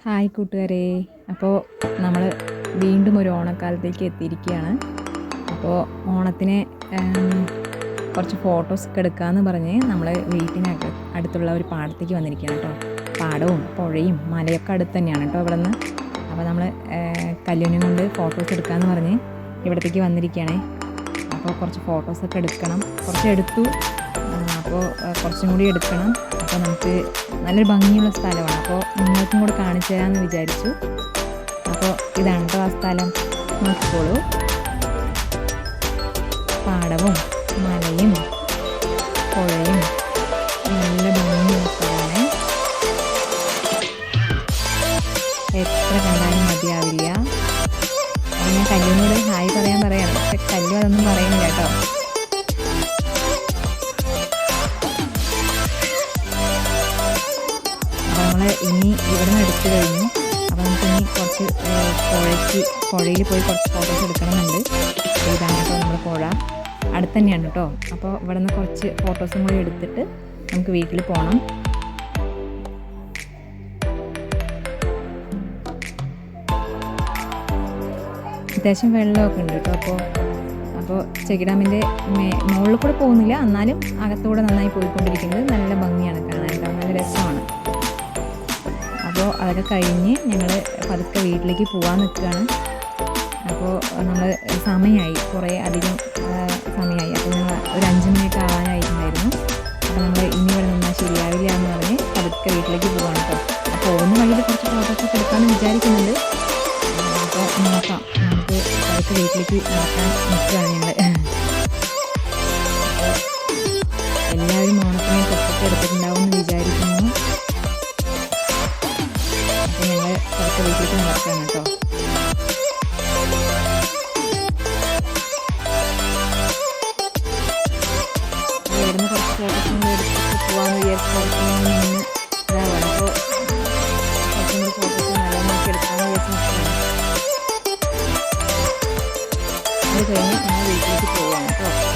Hi കൂട്ടുകാരെ. അപ്പോൾ നമ്മൾ വീണ്ടും ഒരു ഓണക്കാലത്തേക്ക് എത്തിയിരിക്കുകയാണ്. അപ്പോൾ ഓണത്തിന് കുറച്ച് ഫോട്ടോസൊക്കെ എടുക്കാമെന്ന് പറഞ്ഞ് നമ്മൾ വീട്ടിനകത്ത് അടുത്തുള്ള ഒരു പാടത്തേക്ക് വന്നിരിക്കുകയാണ് കേട്ടോ. പാടവും പുഴയും മലയൊക്കെ അടുത്ത് തന്നെയാണ് കേട്ടോ ഇവിടെ നിന്ന്. അപ്പോൾ നമ്മൾ കല്യാണം കൊണ്ട് ഫോട്ടോസ് എടുക്കാമെന്ന് പറഞ്ഞ് ഇവിടത്തേക്ക് വന്നിരിക്കുകയാണേ. അപ്പോൾ കുറച്ച് ഫോട്ടോസൊക്കെ എടുക്കണം, കുറച്ച് എടുത്തു. അപ്പോൾ കുറച്ചും കൂടി എടുക്കണം. അപ്പോൾ നമുക്ക് നല്ലൊരു ഭംഗിയുള്ള സ്ഥലമാണ്. അപ്പോൾ നിങ്ങൾക്കും കൂടി കാണിച്ചു തരാമെന്ന് വിചാരിച്ചു. അപ്പോൾ ഇതാണ് കേട്ടോ ആ സ്ഥലം, നോക്കിക്കോളൂ. പാടവും മലയും പുഴയും നല്ല ഭംഗിയുള്ള സ്ഥലമാണ്. എത്ര കണ്ടാലും മതിയാവില്ല. അപ്പോൾ ഞാൻ കല്ലിനോട് ഹായ് പറയാം. പക്ഷെ കല്ലു അതൊന്നും പറയുന്നില്ല കേട്ടോ. നമ്മൾ ഇനി ഇവിടെ നിന്ന് എടുത്തു കഴിഞ്ഞു. അപ്പോൾ നമുക്കിനി കുറച്ച് പുഴയിൽ പോയി കുറച്ച് ഫോട്ടോസ് എടുക്കണമെന്നുണ്ട്. ഇതാണ് കേട്ടോ നമ്മുടെ പുഴ, അടുത്ത് തന്നെയാണ് കേട്ടോ. അപ്പോൾ ഇവിടെ നിന്ന് കുറച്ച് ഫോട്ടോസും കൂടി എടുത്തിട്ട് നമുക്ക് വീട്ടിൽ പോകണം. അത്യാവശ്യം വെള്ളമൊക്കെ ഉണ്ട് കേട്ടോ. അപ്പോൾ ചെക്ക് ഡാമിൻ്റെ മുകളിൽ കൂടെ പോകുന്നില്ല, എന്നാലും അകത്തൂടെ നന്നായി പോയിക്കൊണ്ടിരിക്കുന്നത് നല്ല ഭംഗിയാണ് കാണാൻ, നല്ല രസമാണ്. അപ്പോൾ അതൊക്കെ കഴിഞ്ഞ് ഞങ്ങൾ പതുക്കെ വീട്ടിലേക്ക് പോകാൻ നിൽക്കുകയാണ്. അപ്പോൾ നമ്മൾ സമയമായി, കുറേ അധികം സമയമായി. അപ്പോൾ ഞങ്ങൾ ഒരു 5 മണിയൊക്കെ ആവാനായിട്ടുണ്ടായിരുന്നു. അപ്പോൾ നമ്മൾ ഇനി ഇവിടെ നിന്നാൽ ശരിയാവില്ല എന്ന് പറഞ്ഞ് പതുക്കെ വീട്ടിലേക്ക് പോകാൻ കേട്ടോ. അപ്പോൾ പോകുന്ന വഴിയിൽ കുറച്ച് ഫോട്ടോസൊക്കെ എടുക്കാമെന്ന് വിചാരിക്കുന്നുണ്ട്. അപ്പോൾ നോക്കാം, നമുക്ക് പതുക്കെ വീട്ടിലേക്ക് നടക്കാൻ നിൽക്കുകയാണ് ഞങ്ങൾ. എല്ലാവരും ഓണത്തിനെ തൊട്ടൊക്കെ എടുത്തിട്ടുണ്ടാവും എന്ന് വിചാരിക്കുന്നു. അപ്പോൾ ഞങ്ങൾ പതുക്കെ വീട്ടിലേക്ക് നടക്കുകയാണ് കേട്ടോ. ഇവിടുന്ന് കുറച്ച് ഫോട്ടോസും കൂടി എടുത്തിട്ട് പോകാമെന്ന് വിചാരിച്ച് പുറത്തുനിന്ന് ഇതാവാണ്. അപ്പോൾ കുറച്ചും കൂടി ഫോട്ടോസ് നല്ല നോക്കി എടുക്കാമെന്ന് വിചാരിച്ച് നിൽക്കുകയാണ്. അത് കഴിഞ്ഞ് ഞങ്ങൾ വീട്ടിലേക്ക് പോവുകയാണ് കേട്ടോ.